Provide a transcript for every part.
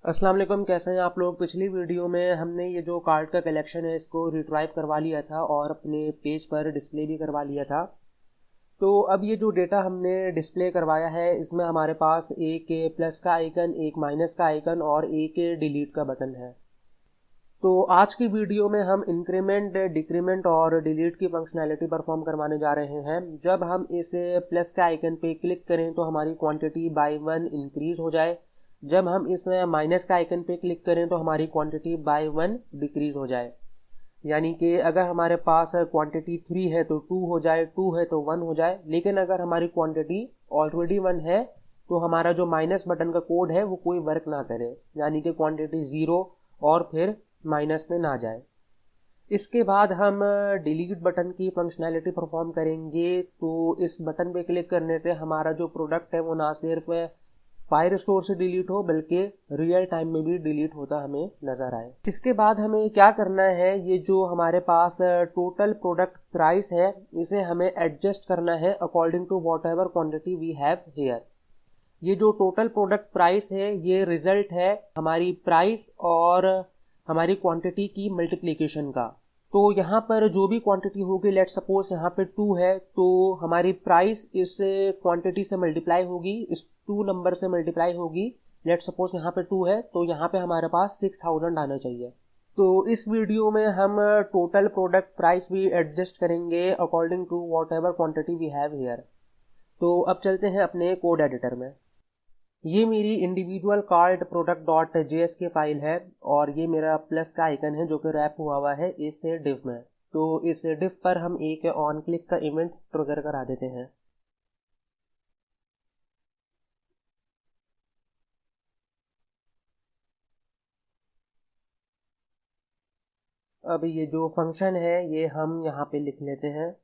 अस्सलाम वालेकुम। कैसे हैं आप लोग। पिछली वीडियो में हमने ये जो कार्ड का कलेक्शन है इसको रिट्राइव करवा लिया था और अपने पेज पर डिस्प्ले भी करवा लिया था। तो अब ये जो डेटा हमने डिस्प्ले करवाया है इसमें हमारे पास एक प्लस का आइकन, एक माइनस का आइकन और एक डिलीट का बटन है। तो आज की वीडियो में हम इंक्रीमेंट, डिक्रीमेंट और डिलीट की फंक्शनैलिटी परफॉर्म करवाने जा रहे हैं। जब हम इस प्लस के आइकन पे क्लिक करें तो हमारी क्वांटिटी बाय 1 इंक्रीज हो जाए। जब हम इस माइनस के आइकन पे क्लिक करें तो हमारी क्वांटिटी बाय 1 डिक्रीज हो जाए। यानी कि अगर हमारे पास क्वांटिटी 3 है तो 2 हो जाए, 2 है तो 1 हो जाए। लेकिन अगर हमारी क्वांटिटी ऑलरेडी 1 है तो हमारा जो माइनस बटन का कोड है वो कोई वर्क ना करे, यानी कि क्वांटिटी 0 और फिर माइनस में ना जाए। इसके बाद हम डिलीट बटन की फंक्शनैलिटी परफॉर्म करेंगे। तो इस बटन पे क्लिक करने से हमारा जो प्रोडक्ट है वो ना सिर्फ फायर स्टोर से डिलीट हो बल्कि रियल टाइम में भी डिलीट होता हमें नजर आए। इसके बाद हमें क्या करना है, ये जो हमारे पास टोटल प्रोडक्ट प्राइस है इसे हमें एडजस्ट करना है according to whatever quantity we have here. ये जो टोटल प्रोडक्ट प्राइस है ये रिजल्ट है हमारी प्राइस और हमारी क्वांटिटी की मल्टीप्लिकेशन का। तो यहाँ पर जो भी क्वांटिटी होगी, लेट सपोज यहाँ पे 2 है तो हमारी प्राइस इस क्वांटिटी से मल्टीप्लाई होगी, इस 2 नंबर से मल्टीप्लाई होगी। लेट सपोज यहाँ पे 2 है तो यहाँ पे हमारे पास 6000 आना चाहिए। तो इस वीडियो में हम टोटल प्रोडक्ट प्राइस भी एडजस्ट करेंगे according to whatever quantity we have here. तो अब चलते हैं अपने कोड एडिटर में। ये मेरी individual card product dot JSK file है और ये मेरा प्लस का आइकन है जो कि रैप हुआ है इस डिव में। तो इस डिव पर हम एक ऑन क्लिक का इवेंट ट्रिगर करा देते हैं। अब ये जो फंक्शन है ये हम यहाँ पे लिख लेते हैं।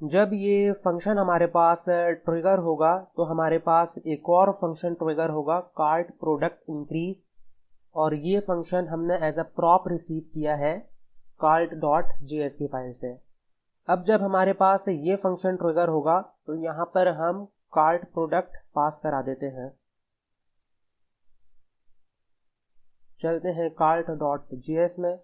जब ये फंक्शन हमारे पास ट्रिगर होगा तो हमारे पास एक और फंक्शन ट्रिगर होगा, कार्ड प्रोडक्ट इंक्रीज। और ये फंक्शन हमने एज अ प्रॉप रिसीव किया है कार्ड डॉट JSK फाइल से। अब जब हमारे पास ये फंक्शन ट्रिगर होगा तो यहाँ पर हम कार्ड प्रोडक्ट पास करा देते हैं। चलते हैं कार्ट डॉट JS में।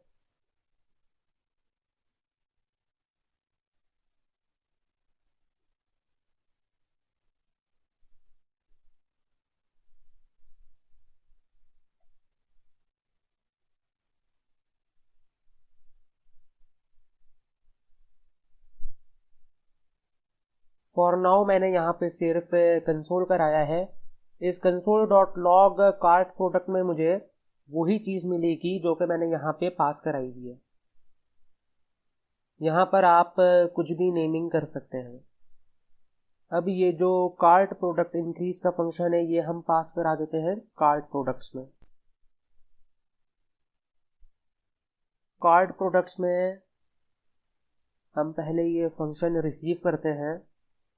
फॉर नाउ मैंने यहाँ पे सिर्फ कंसोल कराया है। इस console dot log cart product में मुझे वही चीज़ मिलेगी जो कि मैंने यहाँ पे पास कराई हुई है। यहाँ पर आप कुछ भी नेमिंग कर सकते हैं। अब ये जो कार्ट प्रोडक्ट इंक्रीज का फंक्शन है ये हम पास करा देते हैं कार्ट प्रोडक्ट्स में। कार्ट प्रोडक्ट्स में हम पहले ये फंक्शन रिसीव करते हैं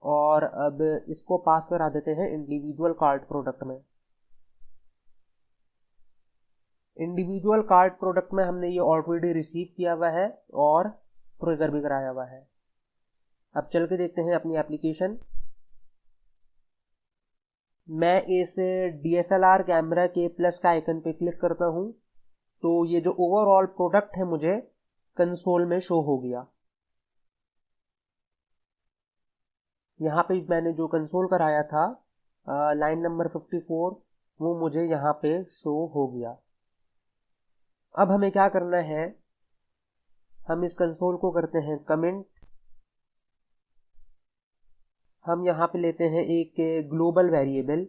और अब इसको पास करा देते हैं इंडिविजुअल कार्ड प्रोडक्ट में। इंडिविजुअल कार्ड प्रोडक्ट में हमने ये ऑलरेडी रिसीव किया हुआ है और ट्रिगर भी कराया हुआ है। अब चल के देखते हैं अपनी एप्लीकेशन। मैं इस DSLR कैमरा के प्लस का आइकन पे क्लिक करता हूँ तो ये जो ओवरऑल प्रोडक्ट है मुझे कंसोल में शो हो गया। यहाँ पे मैंने जो कंसोल कराया था लाइन नंबर 54 वो मुझे यहाँ पे शो हो गया। अब हमें क्या करना है, हम इस कंसोल को करते हैं कमेंट। हम यहाँ पे लेते हैं एक ग्लोबल वेरिएबल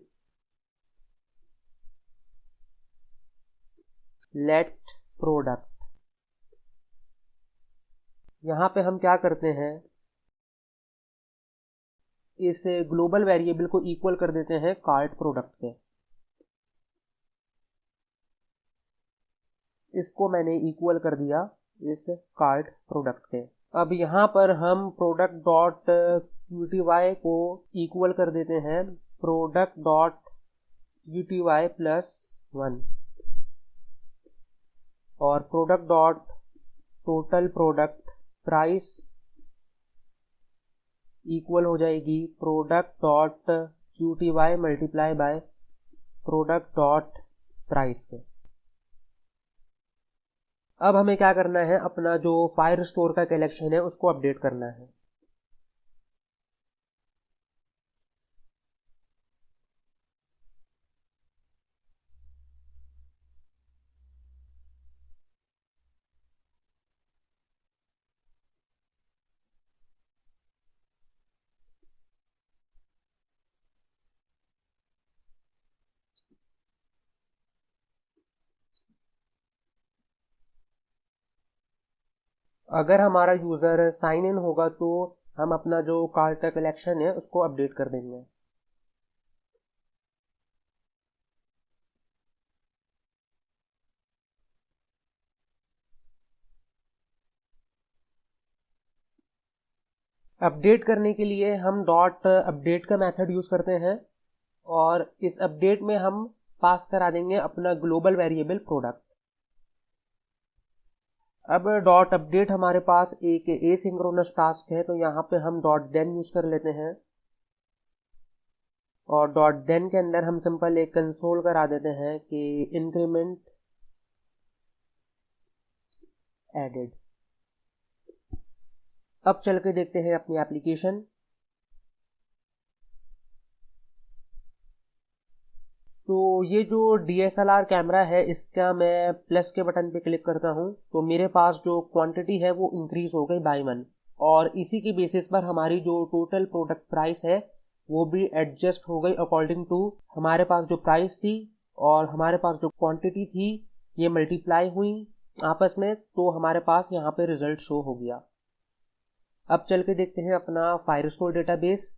लेट प्रोडक्ट। यहाँ पे हम क्या करते हैं, इस ग्लोबल वेरिएबल को इक्वल कर देते हैं कार्ट प्रोडक्ट के। इसको मैंने इक्वल कर दिया इस कार्ट प्रोडक्ट के। अब यहाँ पर हम प्रोडक्ट डॉट QTY को इक्वल कर देते हैं प्रोडक्ट डॉट QTY +1 और product dot total product price equal हो जाएगी product dot QTY multiply by product dot price के। अब हमें क्या करना है, अपना जो फायर स्टोर का कलेक्शन है उसको अपडेट करना है। अगर हमारा यूज़र साइन इन होगा तो हम अपना जो कार्ड का कलेक्शन है उसको अपडेट कर देंगे। अपडेट करने के लिए हम डॉट अपडेट का मेथड यूज़ करते हैं और इस अपडेट में हम पास करा देंगे अपना ग्लोबल वेरिएबल प्रोडक्ट। अब डॉट अपडेट हमारे पास एक एसिंक्रोनस टास्क है, तो यहाँ पे हम डॉट देन यूज कर लेते हैं और डॉट देन के अंदर हम सिंपल एक कंसोल करा देते हैं कि इंक्रीमेंट एडेड। अब चल के देखते हैं अपनी एप्लीकेशन। तो ये जो DSLR कैमरा है इसका मैं प्लस के बटन पे क्लिक करता हूँ तो मेरे पास जो क्वांटिटी है वो इंक्रीज हो गई बाय 1 और इसी के बेसिस पर हमारी जो टोटल प्रोडक्ट प्राइस है वो भी एडजस्ट हो गई अकॉर्डिंग टू हमारे पास जो प्राइस थी और हमारे पास जो क्वांटिटी थी, ये मल्टीप्लाई हुई आपस में, तो हमारे पास यहाँ पे रिजल्ट शो हो गया। अब चल के देखते हैं अपना फायरस्टोर डेटाबेस।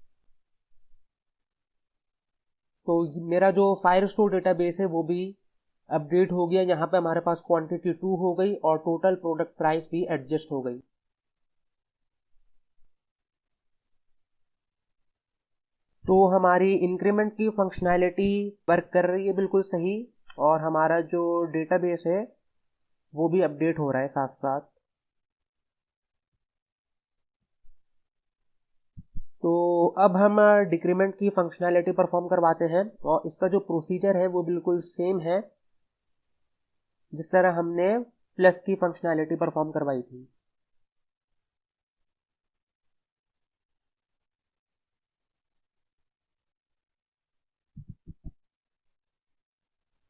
तो मेरा जो फायरस्टोर डेटाबेस है वो भी अपडेट हो गया। यहाँ पे हमारे पास क्वांटिटी 2 हो गई और टोटल प्रोडक्ट प्राइस भी एडजस्ट हो गई। तो हमारी इंक्रीमेंट की फंक्शनैलिटी वर्क कर रही है बिल्कुल सही और हमारा जो डेटाबेस है वो भी अपडेट हो रहा है साथ साथ। तो अब हम डिक्रीमेंट की फंक्शनैलिटी परफॉर्म करवाते हैं और इसका जो प्रोसीजर है वो बिल्कुल सेम है जिस तरह हमने प्लस की फंक्शनैलिटी परफॉर्म करवाई थी।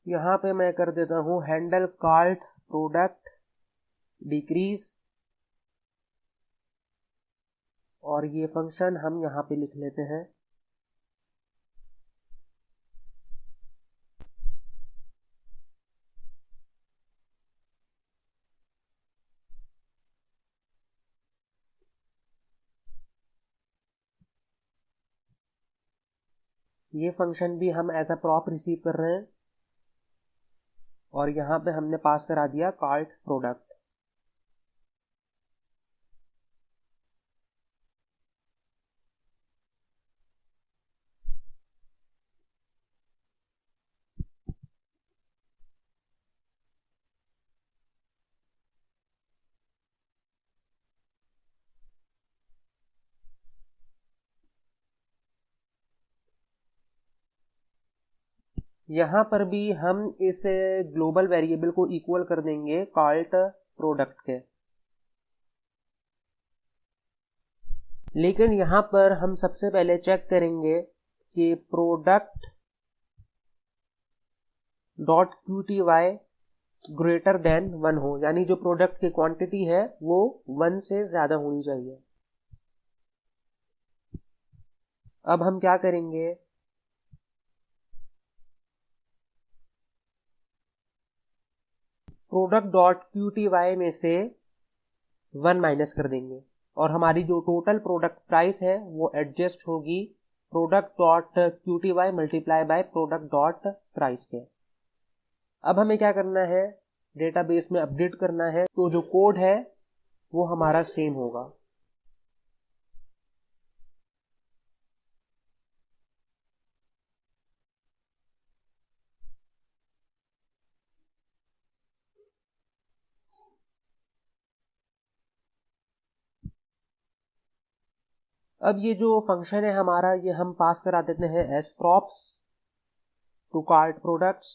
यहाँ पे मैं कर देता हूँ हैंडल कार्ट प्रोडक्ट डिक्रीज और ये फंक्शन हम यहाँ पे लिख लेते हैं। ये फंक्शन भी हम एज अ प्रॉप रिसीव कर रहे हैं और यहाँ पे हमने पास करा दिया कार्ट प्रोडक्ट। यहाँ पर भी हम इस ग्लोबल वेरिएबल को इक्वल कर देंगे कार्ट प्रोडक्ट के, लेकिन यहाँ पर हम सबसे पहले चेक करेंगे कि product dot QTY greater than 1 हो, यानी जो प्रोडक्ट की क्वांटिटी है वो 1 से ज्यादा होनी चाहिए। अब हम क्या करेंगे, प्रोडक्ट डॉट QTY में से 1 माइनस कर देंगे और हमारी जो टोटल प्रोडक्ट प्राइस है वो एडजस्ट होगी product dot QTY multiply by product dot price के। अब हमें क्या करना है, डेटाबेस में अपडेट करना है, तो जो कोड है वो हमारा सेम होगा। अब ये जो फंक्शन है हमारा, ये हम पास करा देते हैं as props to cart products.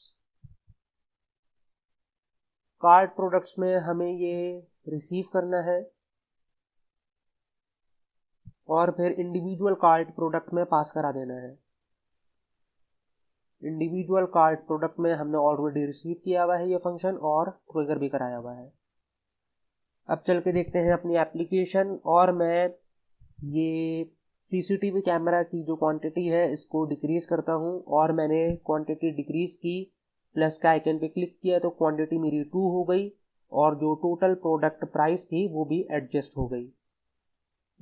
Cart products में हमें ये रिसीव करना है और फिर इंडिविजुअल कार्ट प्रोडक्ट में पास करा देना है। इंडिविजुअल कार्ट प्रोडक्ट में हमने ऑलरेडी रिसीव किया हुआ है ये फंक्शन और ट्रिगर भी कराया हुआ है। अब चल के देखते हैं अपनी एप्लीकेशन, और मैं ये सीसीटीवी कैमरा की जो क्वांटिटी है इसको डिक्रीज करता हूँ, और मैंने क्वांटिटी डिक्रीज की, प्लस का आइकन पे क्लिक किया तो क्वांटिटी मेरी 2 हो गई, और जो टोटल प्रोडक्ट प्राइस थी वो भी एडजस्ट हो गई।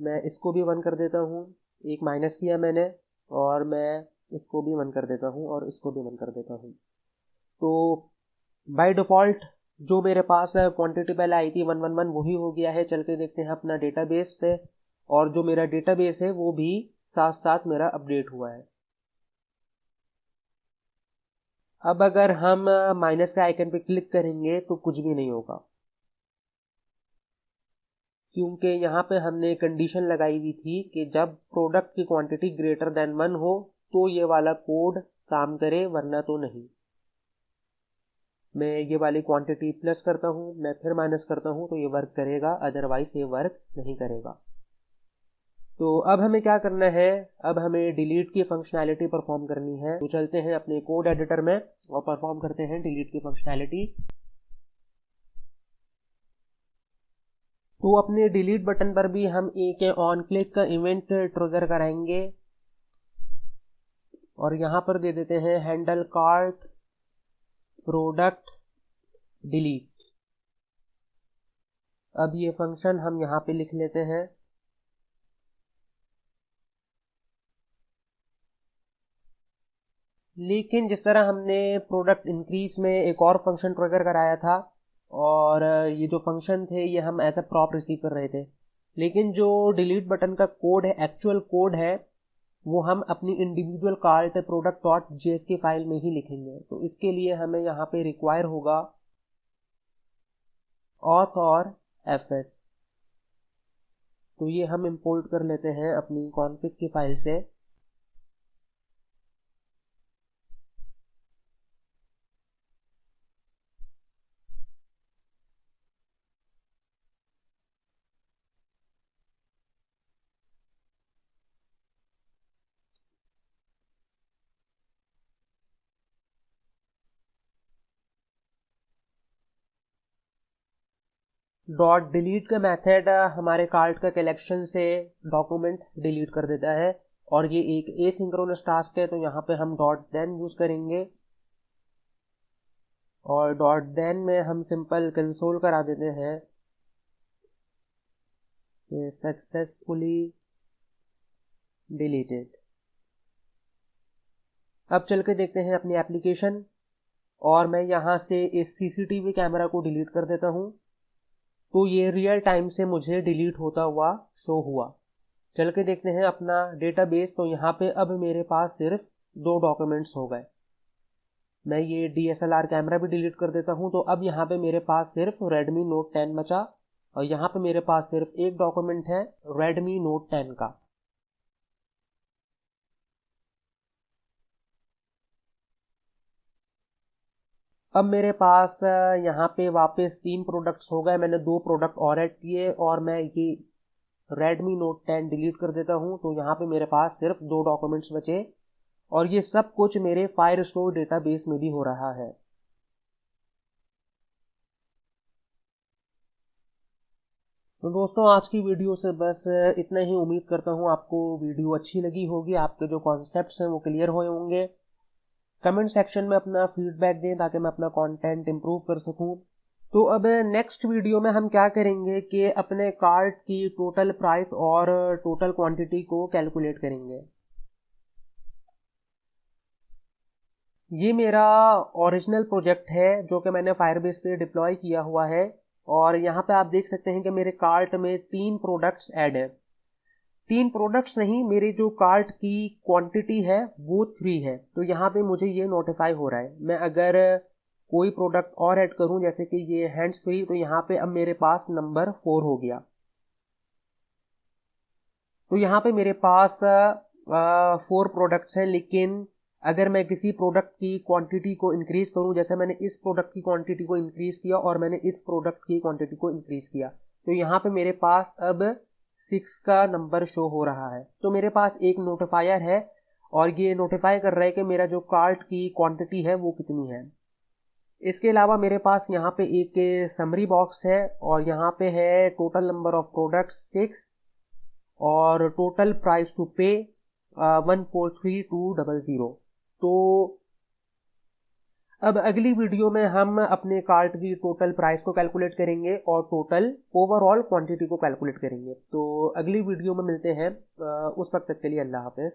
मैं इसको भी 1 कर देता हूँ, एक माइनस किया मैंने, और मैं इसको भी 1 कर देता हूँ और इसको भी 1 कर देता हूँ। तो बाय डिफ़ॉल्ट जो मेरे पास क्वांटिटी पहले आई थी 111 वही हो गया है। चल के देखते हैं अपना डेटाबेस से, और जो मेरा डेटाबेस है वो भी साथ साथ मेरा अपडेट हुआ है। अब अगर हम माइनस का आइकन पे क्लिक करेंगे तो कुछ भी नहीं होगा, क्योंकि यहाँ पे हमने कंडीशन लगाई हुई थी कि जब प्रोडक्ट की क्वांटिटी ग्रेटर देन 1 हो तो ये वाला कोड काम करे, वरना तो नहीं। मैं ये वाली क्वांटिटी प्लस करता हूँ, मैं फिर माइनस करता हूँ तो ये वर्क करेगा, अदरवाइज ये वर्क नहीं करेगा। तो अब हमें क्या करना है, अब हमें डिलीट की फंक्शनैलिटी परफॉर्म करनी है। तो चलते हैं अपने कोड एडिटर में और परफॉर्म करते हैं डिलीट की फंक्शनैलिटी। तो अपने डिलीट बटन पर भी हम एक ऑन क्लिक का इवेंट ट्रिगर कराएंगे, और यहां पर दे देते हैं हैंडल कार्ट प्रोडक्ट डिलीट। अब ये फंक्शन हम यहां पे लिख लेते हैं। लेकिन जिस तरह हमने प्रोडक्ट इंक्रीज में एक और फंक्शन ट्रिगर कराया था, और ये जो फंक्शन थे ये हम एज अ प्रॉप रिसीव कर रहे थे, लेकिन जो डिलीट बटन का कोड है, एक्चुअल कोड है, वो हम अपनी individual cart product dot JSX file में ही लिखेंगे। तो इसके लिए हमें यहाँ पे रिक्वायर होगा ऑथ और एफएस। तो ये हम इंपोर्ट कर लेते हैं अपनी कॉन्फ़िग की फाइल से। डॉट डिलीट का मेथड हमारे कार्ट का कलेक्शन से डॉक्यूमेंट डिलीट कर देता है, और ये एक एसिंक्रोनस टास्क है, तो यहाँ पे हम डॉट देन यूज करेंगे, और डॉट देन में हम सिंपल कंसोल करा देते हैं सक्सेसफुली डिलीटेड। अब चल के देखते हैं अपनी एप्लीकेशन, और मैं यहाँ से इस सीसीटीवी कैमरा को डिलीट कर देता हूँ। तो ये रियल टाइम से मुझे डिलीट होता हुआ शो हुआ। चल के देखते हैं अपना डेटाबेस, तो यहाँ पे अब मेरे पास सिर्फ 2 डॉक्यूमेंट्स हो गए। मैं ये DSLR कैमरा भी डिलीट कर देता हूँ, तो अब यहाँ पे मेरे पास सिर्फ Redmi Note 10 बचा, और यहाँ पे मेरे पास सिर्फ एक डॉक्यूमेंट है Redmi Note 10 का। अब मेरे पास यहाँ पे वापस 3 प्रोडक्ट्स हो गए, मैंने 2 प्रोडक्ट और ऐड किए, और मैं ये Redmi Note 10 डिलीट कर देता हूँ। तो यहाँ पे मेरे पास सिर्फ 2 डॉक्यूमेंट्स बचे, और ये सब कुछ मेरे फायरस्टोर डेटाबेस में भी हो रहा है। तो दोस्तों आज की वीडियो से बस इतना ही। उम्मीद करता हूँ आपको वीडियो अच्छी लगी होगी, आपके जो कॉन्सेप्ट्स हैं वो क्लियर हुए होंगे। कमेंट सेक्शन में अपना फीडबैक दें ताकि मैं अपना कंटेंट इंप्रूव कर सकूं। तो अब नेक्स्ट वीडियो में हम क्या करेंगे कि अपने कार्ट की टोटल प्राइस और टोटल क्वांटिटी को कैलकुलेट करेंगे। ये मेरा ओरिजिनल प्रोजेक्ट है जो कि मैंने फायरबेस पे डिप्लॉय किया हुआ है, और यहाँ पे आप देख सकते हैं कि मेरे कार्ट में 3 प्रोडक्ट्स ऐड है। 3 प्रोडक्ट्स नहीं, मेरे जो कार्ट की क्वांटिटी है वो 3 है। तो यहाँ पे मुझे ये नोटिफाई हो रहा है। मैं अगर कोई प्रोडक्ट और ऐड करूं, जैसे कि ये हैंड्स फ्री, तो यहाँ पे अब मेरे पास नंबर 4 हो गया। तो यहाँ पे मेरे पास 4 प्रोडक्ट्स हैं, लेकिन अगर मैं किसी प्रोडक्ट की क्वांटिटी को इंक्रीज करूं, जैसे मैंने इस प्रोडक्ट की क्वांटिटी को इंक्रीज किया और मैंने इस प्रोडक्ट की क्वांटिटी को इंक्रीज किया, तो यहाँ पे मेरे पास अब 6 का नंबर शो हो रहा है। तो मेरे पास एक नोटिफायर है और ये नोटिफाई कर रहा है कि मेरा जो कार्ट की क्वांटिटी है वो कितनी है। इसके अलावा मेरे पास यहाँ पे एक समरी बॉक्स है और यहाँ पे है टोटल नंबर ऑफ प्रोडक्ट्स 6 और टोटल प्राइस टू पे 143200। तो अब अगली वीडियो में हम अपने कार्ट की टोटल प्राइस को कैलकुलेट करेंगे और टोटल ओवरऑल क्वांटिटी को कैलकुलेट करेंगे। तो अगली वीडियो में मिलते हैं, उस वक्त तक के लिए अल्लाह हाफिज।